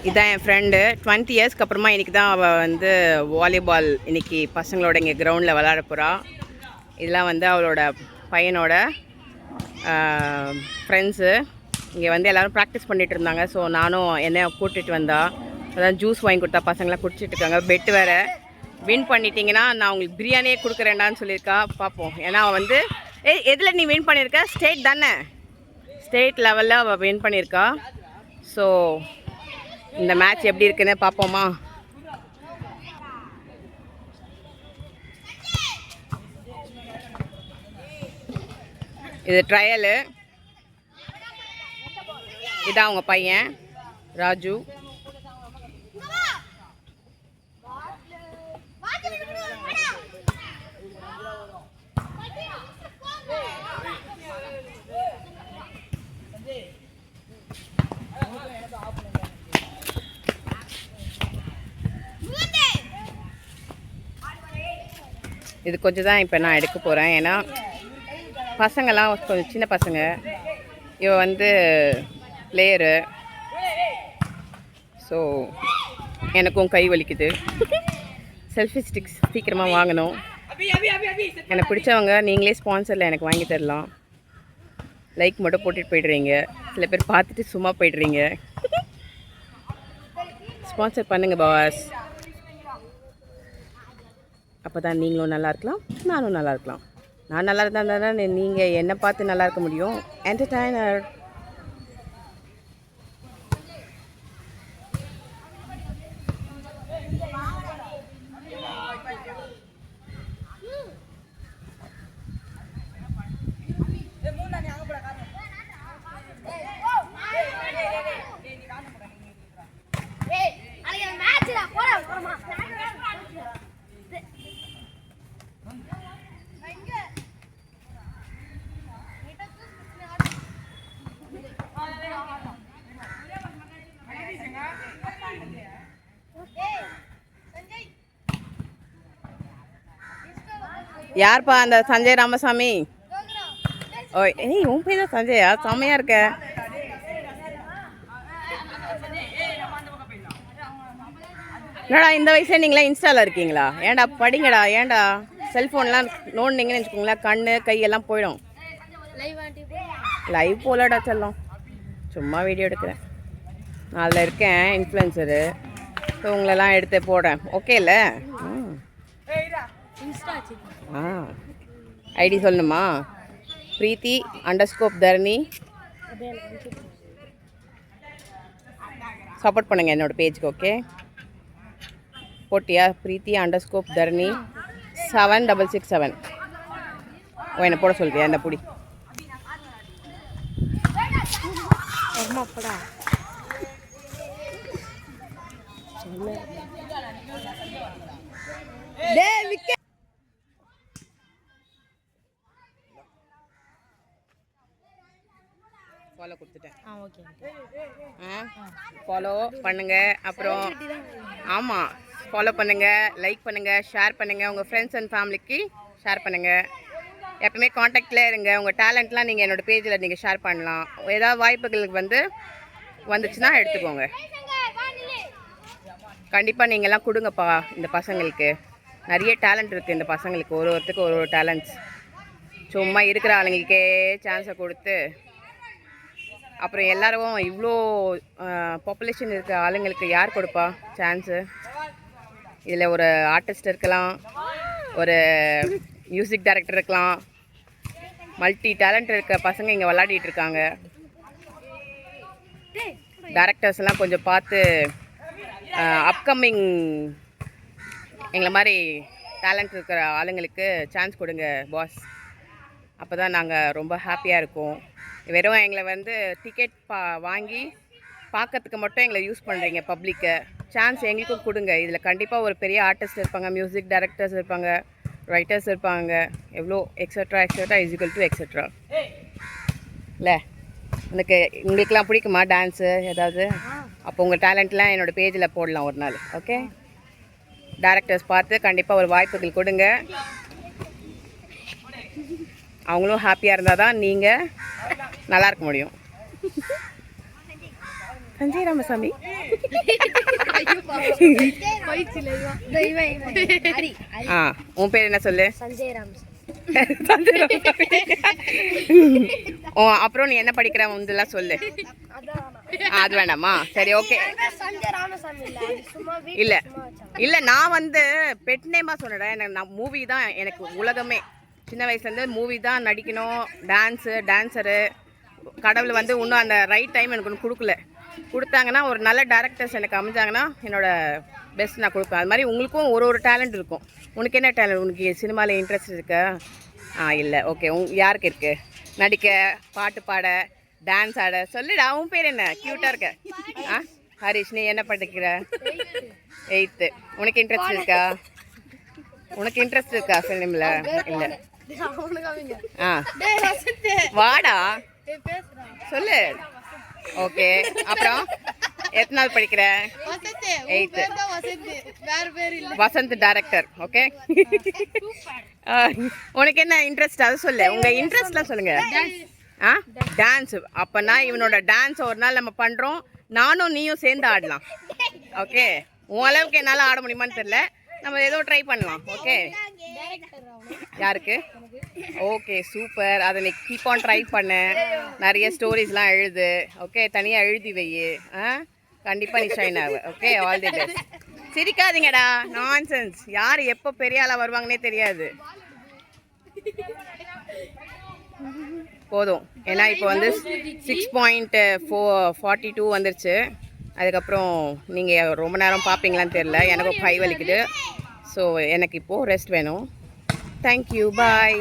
இதான் என் ஃப்ரெண்டு 20 இயர்ஸ்க்கு அப்புறமா இன்றைக்கி தான் அவள் வந்து வாலிபால் இன்றைக்கி பசங்களோட இங்கே கிரவுண்டில் விளாட போகிறா. இதெல்லாம் வந்து அவளோட பையனோட ஃப்ரெண்ட்ஸு. இங்கே வந்து எல்லோரும் ப்ராக்டிஸ் பண்ணிகிட்டு இருந்தாங்க. ஸோ நானும் என்னை கூட்டிகிட்டு வந்தா. அதான் ஜூஸ் வாங்கி கொடுத்தா, பசங்களாம் குடிச்சிட்டு இருக்காங்க. பெட்டு வேறு. வின் பண்ணிட்டீங்கன்னா நான் உங்களுக்கு பிரியாணியே கொடுக்குறேன்டான்னு சொல்லியிருக்கா. பார்ப்போம். ஏன்னா அவள் வந்து எதில் நீ வின் பண்ணியிருக்க? ஸ்டேட் தானே, ஸ்டேட் லெவலில் அவள் வின் பண்ணியிருக்கா. ஸோ இந்த மேட்ச் எப்படி இருக்குன்னு பார்ப்போமா? இது ட்ரையலு. இதான் அவங்க பையன் ராஜு. இது கொஞ்சம் தான் இப்போ நான் எடுக்க போகிறேன். ஏன்னா பசங்கள்லாம் கொஞ்சம் சின்ன பசங்க. இவன் வந்து பிளேயரு. ஸோ எனக்கும் கை வலிக்குது. செல்ஃபி ஸ்டிக்ஸ் சீக்கிரமாக வாங்கணும். எனக்கு பிடிச்சவங்க நீங்களே ஸ்பான்சரில் எனக்கு வாங்கி தரலாம். லைக் மட்டும் போட்டுட்டு போய்ட்றீங்க. சில பேர் பார்த்துட்டு சும்மா போய்ட்றீங்க. ஸ்பான்சர் பண்ணுங்கள் பாஸ். அப்போ தான் நீங்களும் நல்லா இருக்கலாம், நானும் நல்லா இருக்கலாம். நான் நல்லா இருந்தால் தானே நீங்கள் என்னை பார்த்து நல்லா இருக்க முடியும். என்டர்டைனர். யார்ப்பா அந்த சஞ்சய் ராமசாமி? ஓய், உன் பேர் தான் சஞ்சயா? செம்மையாக இருக்க. என்னடா இந்த வயசுல நீங்களா இன்ஸ்டாவில் இருக்கீங்களா? ஏன்டா படிங்கடா. ஏன்டா செல்ஃபோன்லாம் நோண்டிங்கன்னு வச்சுக்கோங்களேன், கண்ணு கையெல்லாம் போயிடும். லைவ் போலடா செல்லம், சும்மா வீடியோ எடுக்கிறேன். நான் அதில் இருக்கேன், இன்ஃப்ளூயன்சரு. ஸோ உங்களெல்லாம் எடுத்து போடுறேன். ஓகே இல்லை? ஐடி சொல்லணுமா? பிரீத்தி _தரணி. சப்போர்ட் பண்ணுங்கள் என்னோடய பேஜுக்கு. ஓகே போட்டியா? பிரீத்தி _தரணி 7667. ஓ, என்னை போட சொல்றியா? என்ன புடி. ஃபாலோ கொடுத்துட்டேன். ஃபாலோ பண்ணுங்கள். அப்புறம் ஆமாம், ஃபாலோ பண்ணுங்கள், லைக் பண்ணுங்கள், ஷேர் பண்ணுங்கள். உங்கள் ஃப்ரெண்ட்ஸ் அண்ட் ஃபேமிலிக்கு ஷேர் பண்ணுங்கள். எப்பவுமே காண்டாக்டில் இருங்க. உங்கள் டேலண்ட்லாம் நீங்கள் என்னோடய பேஜில் நீங்கள் ஷேர் பண்ணலாம். ஏதாவது வாய்ப்புகளுக்கு வந்துச்சுன்னா எடுத்துக்கோங்க. கண்டிப்பாக நீங்கள்லாம் கொடுங்கப்பா. இந்த பசங்களுக்கு நிறைய டேலண்ட் இருக்குது. இந்த பசங்களுக்கு ஒருத்தருக்கு ஒரு டேலண்ட்ஸ். சும்மா இருக்கிற ஆளுங்களுக்கே சான்ஸை கொடுத்து அப்புறம் எல்லோரும் இவ்வளோ பாப்புலேஷன் இருக்கிற ஆளுங்களுக்கு யார் கொடுப்பா சான்ஸு? இதில் ஒரு ஆர்டிஸ்ட் இருக்கலாம், ஒரு மியூசிக் டைரக்டர் இருக்கலாம். மல்டி டேலண்ட் இருக்க பசங்க இங்கே விளையாடிட்டு இருக்காங்க. டைரக்டர்ஸ்லாம் கொஞ்சம் பார்த்து அப்கமிங் எங்களை மாதிரி டேலண்ட் இருக்கிற ஆளுங்களுக்கு சான்ஸ் கொடுங்க பாஸ். அப்போ தான் நாங்கள் ரொம்ப ஹாப்பியாக இருக்கோம். வெறும் எங்களை வந்து டிக்கெட் வாங்கி பார்க்கறதுக்கு மட்டும் எங்களை யூஸ் பண்ணுறீங்க பப்ளிக்கை. சான்ஸ் எங்களுக்கும் கொடுங்க. இதில் கண்டிப்பாக ஒரு பெரிய ஆர்டிஸ்ட் இருப்பாங்க, மியூசிக் டைரக்டர்ஸ் இருப்பாங்க, ரைட்டர்ஸ் இருப்பாங்க. எவ்வளோ எக்ஸட்ரா எக்ஸட்ரா இல்லை? உங்களுக்கெல்லாம் பிடிக்குமா டான்ஸு ஏதாவது? அப்போ உங்கள் டேலண்ட்லாம் என்னோடய பேஜில் போடலாம் ஒரு நாள். ஓகே, டைரக்டர்ஸ் பார்த்து கண்டிப்பாக ஒரு வாய்ப்புகள் கொடுங்க. அவங்களும் ஹாப்பியாக இருந்தால் தான் நீங்கள் நல்லா இருக்க முடியும். சஞ்சய் ராமசாமி. உன் பேர் என்ன சொல்லு? சஞ்சய் ராமசாமி. அப்புறம் நீ என்ன படிக்கிற இதெல்லாம் சொல்லு. அது வேணாமா? சரி ஓகே. இல்ல இல்ல நான் வந்து பெட் நேமா சொன்னேன். எனக்கு நான் மூவி தான் எனக்கு உலகமே. சின்ன வயசுலேருந்து மூவி தான் நடிக்கணும். டான்ஸரு. கடவுள் வந்து இன்னும் அந்த ரைட் டைம் எனக்கு ஒன்று கொடுத்தாங்கன்னா ஒரு நல்ல டேரக்டர்ஸ் எனக்கு அமைஞ்சாங்கன்னா என்னோட பெஸ்ட் நான் கொடுப்பேன். அது மாதிரி உங்களுக்கும் ஒரு டேலண்ட் இருக்கும். உனக்கு என்ன டேலண்ட்? உனக்கு சினிமாவில் இன்ட்ரெஸ்ட் இருக்கா? இல்லை ஓகே. யாருக்கு இருக்கு? நடிக்க, பாட்டு பாட, டான்ஸ் ஆட. சொல்லுடா உன் பேர் என்ன? க்யூட்டாக இருக்க. ஹரிஷ், நீ என்ன படிக்கிற? 8th. உனக்கு இன்ட்ரெஸ்ட் இருக்கா? சினிமாவில்? இல்லை. வாடா சொல்லு. ஓகே. அப்புறம் எத்தனாவது படிக்கிற? 8th. வசந்த் டைரக்டர். ஓகே. உனக்கு என்ன இன்ட்ரெஸ்ட் அதை சொல்லு. உங்கள் இன்ட்ரெஸ்ட்லாம் சொல்லுங்க. டான்ஸ். அப்போனா இவனோட டான்ஸ் ஒரு நாள் நம்ம பண்ணுறோம். நானும் நீயும் சேர்ந்து ஆடலாம். ஓகே. உன் அளவுக்கு என்னால் ஆட முடியுமான்னு தெரியல. நம்ம ஏதோ ட்ரை பண்ணலாம். ஓகே. யாருக்கு? Okay super. அதை நீ கீப் ஆன் ட்ரை பண்ண. நிறைய ஸ்டோரிஸ்லாம் எழுது. ஓகே. தனியாக எழுதி வை. கண்டிப்பாக நீ ஷைன் ஆகு. ஓகே. All the best. சிரிக்காதீங்கடா. நான்சென்ஸ். யார் எப்போ பெரிய ஆளாக வருவாங்கன்னே தெரியாது. போதும். ஏன்னா இப்போ வந்து 6.42 வந்துருச்சு. அதுக்கப்புறம் நீங்கள் ரொம்ப நேரம் பார்ப்பீங்களான்னு தெரில. எனக்கு கை வலிக்குது. ஸோ எனக்கு இப்போது ரெஸ்ட் வேணும். தேங்க்யூ. பாய்.